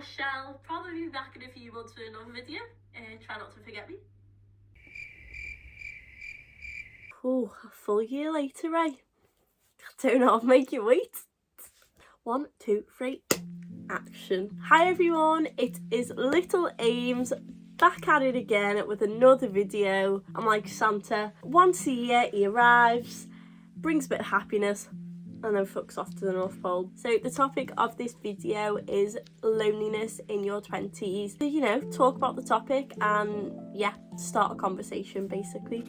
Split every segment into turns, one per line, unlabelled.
shall probably be back in a few months for another video. Try not to forget me. Oh, a full year later, right? I don't know how to make you wait. 1, 2, 3, action. Hi everyone, it is Little Ames back at it again with another video. I'm like Santa. Once a year he arrives, brings a bit of happiness, and then fucks off to the North Pole. So the topic of this video is loneliness in your 20s. So, you know, talk about the topic and yeah, start a conversation basically.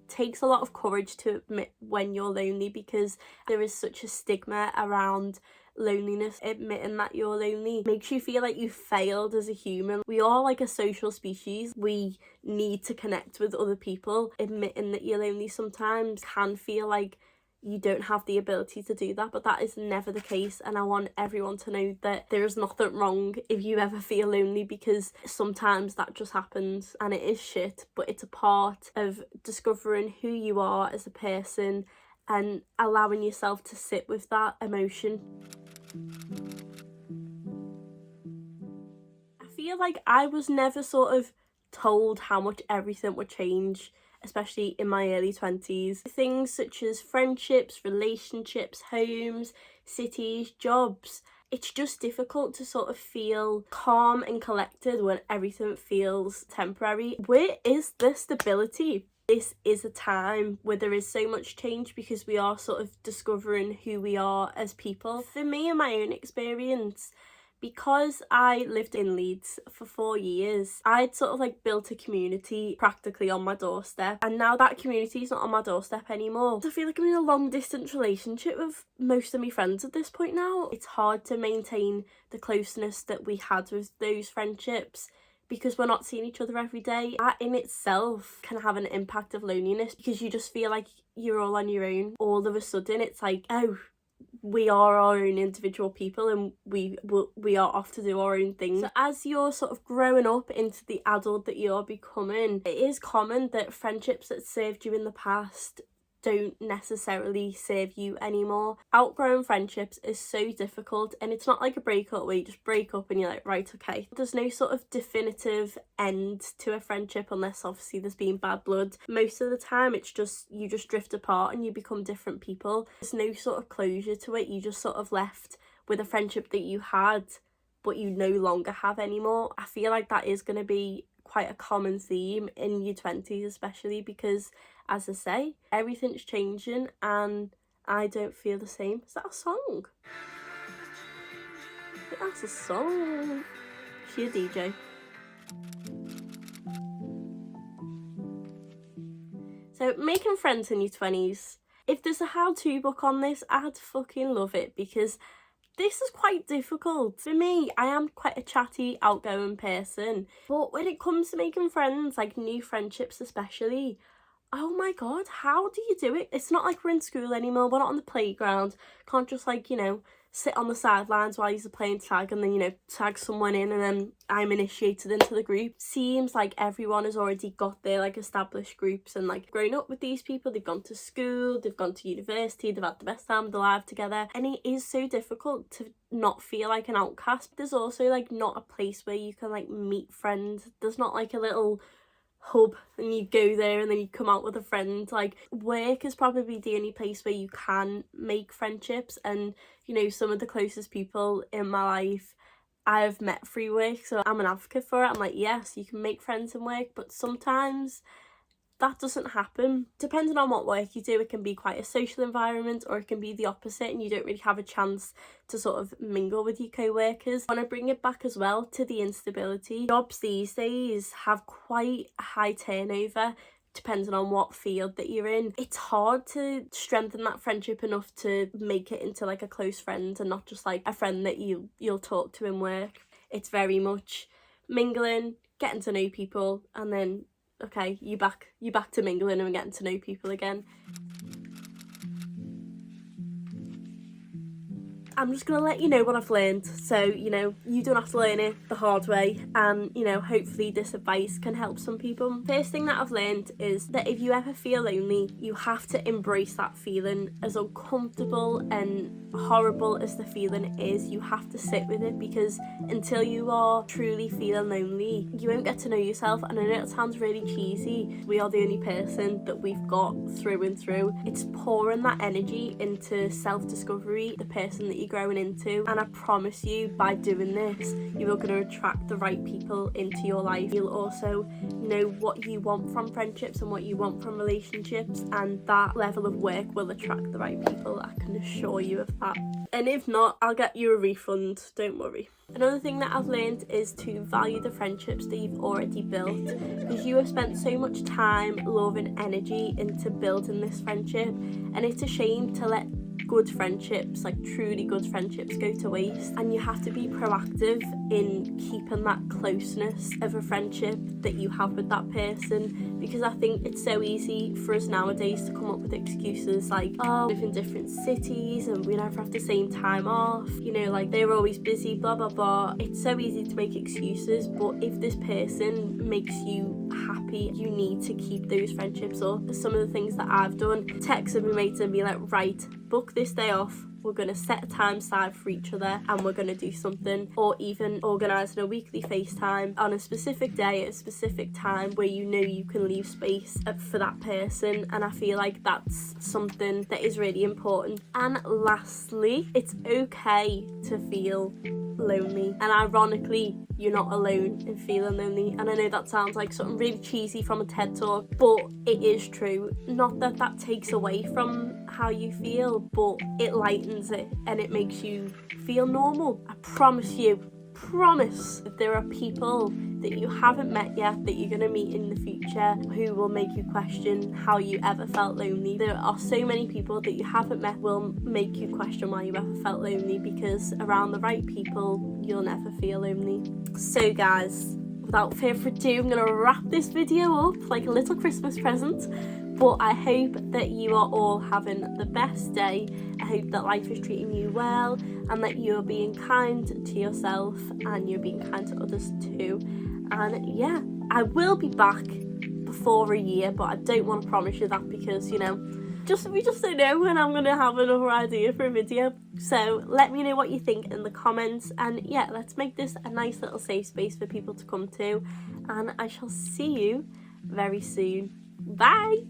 Takes a lot of courage to admit when you're lonely because there is such a stigma around loneliness. Admitting that you're lonely makes you feel like you failed as a human. We are like a social species. We need to connect with other people. Admitting that you're lonely sometimes can feel like you don't have the ability to do that, but that is never the case, and I want everyone to know that there is nothing wrong if you ever feel lonely, because sometimes that just happens and it is shit, but it's a part of discovering who you are as a person and allowing yourself to sit with that emotion. I feel like I was never sort of told how much everything would change, especially in my early 20s. Things such as friendships, relationships, homes, cities, jobs. It's just difficult to sort of feel calm and collected when everything feels temporary. Where is the stability? This is a time where there is so much change because we are sort of discovering who we are as people. For me, in my own experience, because I lived in Leeds for 4 years, I'd sort of like built a community practically on my doorstep, and now that community is not on my doorstep anymore. I feel like I'm in a long distance relationship with most of my friends at this point now. It's hard to maintain the closeness that we had with those friendships because we're not seeing each other every day. That in itself can have an impact of loneliness because you just feel like you're all on your own. All of a sudden it's like, oh, we are our own individual people and we are off to do our own things. So as you're sort of growing up into the adult that you're becoming, it is common that friendships that served you in the past don't necessarily serve you anymore. Outgrowing friendships is so difficult, and it's not like a breakup where you just break up and you're like, right, okay. There's no sort of definitive end to a friendship unless obviously there's been bad blood. Most of the time it's just you just drift apart and you become different people. There's no sort of closure to it. You just sort of left with a friendship that you had but you no longer have anymore. I feel like that is going to be quite a common theme in your 20s, especially because, as I say, everything's changing and I don't feel the same. Is that a song? I think that's a song. Is she a DJ? So, making friends in your 20s. If there's a how-to book on this, I'd fucking love it because this is quite difficult. For me, I am quite a chatty, outgoing person. But when it comes to making friends, like new friendships especially, oh my god, how do you do it? It's not like we're in school anymore. We're not on the playground. Can't just like, you know, sit on the sidelines while you're playing tag and then, you know, tag someone in and then I'm initiated into the group. Seems like everyone has already got their like established groups and like grown up with these people. They've gone to school, they've gone to university, they've had the best time of their life together, and it is so difficult to not feel like an outcast. There's also like not a place where you can like meet friends. There's not like a little hub and you go there and then you come out with a friend. Like, work is probably the only place where you can make friendships, and you know, some of the closest people in my life I've met through work, so I'm an advocate for it. I'm like, yes, you can make friends in work, but sometimes that doesn't happen. Depending on what work you do, it can be quite a social environment or it can be the opposite and you don't really have a chance to sort of mingle with your co-workers. I want to bring it back as well to the instability. Jobs these days have quite a high turnover depending on what field that you're in. It's hard to strengthen that friendship enough to make it into like a close friend and not just like a friend that you'll talk to in work. It's very much mingling, getting to know people, and then okay, you back to mingling and getting to know people again. I'm just gonna let you know what I've learned, so you don't have to learn it the hard way, and hopefully this advice can help some people. First thing that I've learned is that if you ever feel lonely, you have to embrace that feeling. As uncomfortable and horrible as the feeling is, you have to sit with it, because until you are truly feeling lonely, you won't get to know yourself. And I know it sounds really cheesy, we are the only person that we've got through and through. It's pouring that energy into self-discovery, the person that you're growing into, and I promise you, by doing this, you are going to attract the right people into your life. You'll also know what you want from friendships and what you want from relationships, and that level of work will attract the right people, I can assure you of that. And if not, I'll get you a refund, don't worry. Another thing that I've learned is to value the friendships that you've already built, because you have spent so much time, love and energy into building this friendship, and it's a shame to let good friendships, like truly good friendships, go to waste. And you have to be proactive in keeping that closeness of a friendship that you have with that person, because I think it's so easy for us nowadays to come up with excuses like, oh, we live in different cities and we never have the same time off, like they're always busy, blah blah blah. It's so easy to make excuses, but if this person makes you happy, you need to keep those friendships up. Some of the things that I've done, text with my mates and be like, right, book this day off, we're going to set a time aside for each other and we're going to do something, or even organising a weekly FaceTime on a specific day at a specific time where you can leave space for that person. And I feel like that's something that is really important. And lastly, it's okay to feel lonely, and ironically, you're not alone in feeling lonely. And I know that sounds like something really cheesy from a TED talk, but it is true. Not that that takes away from how you feel, but it lightens it and it makes you feel normal. I promise that there are people that you haven't met yet that you're going to meet in the future who will make you question how you ever felt lonely. There are so many people that you haven't met will make you question why you ever felt lonely, because around the right people you'll never feel lonely. So guys, without further ado, I'm going to wrap this video up like a little Christmas present. But I hope that you are all having the best day. I hope that life is treating you well, and that you're being kind to yourself and you're being kind to others too. And yeah, I will be back before a year, but I don't want to promise you that, because we just don't know when I'm going to have another idea for a video. So let me know what you think in the comments, and yeah, let's make this a nice little safe space for people to come to, and I shall see you very soon. Bye!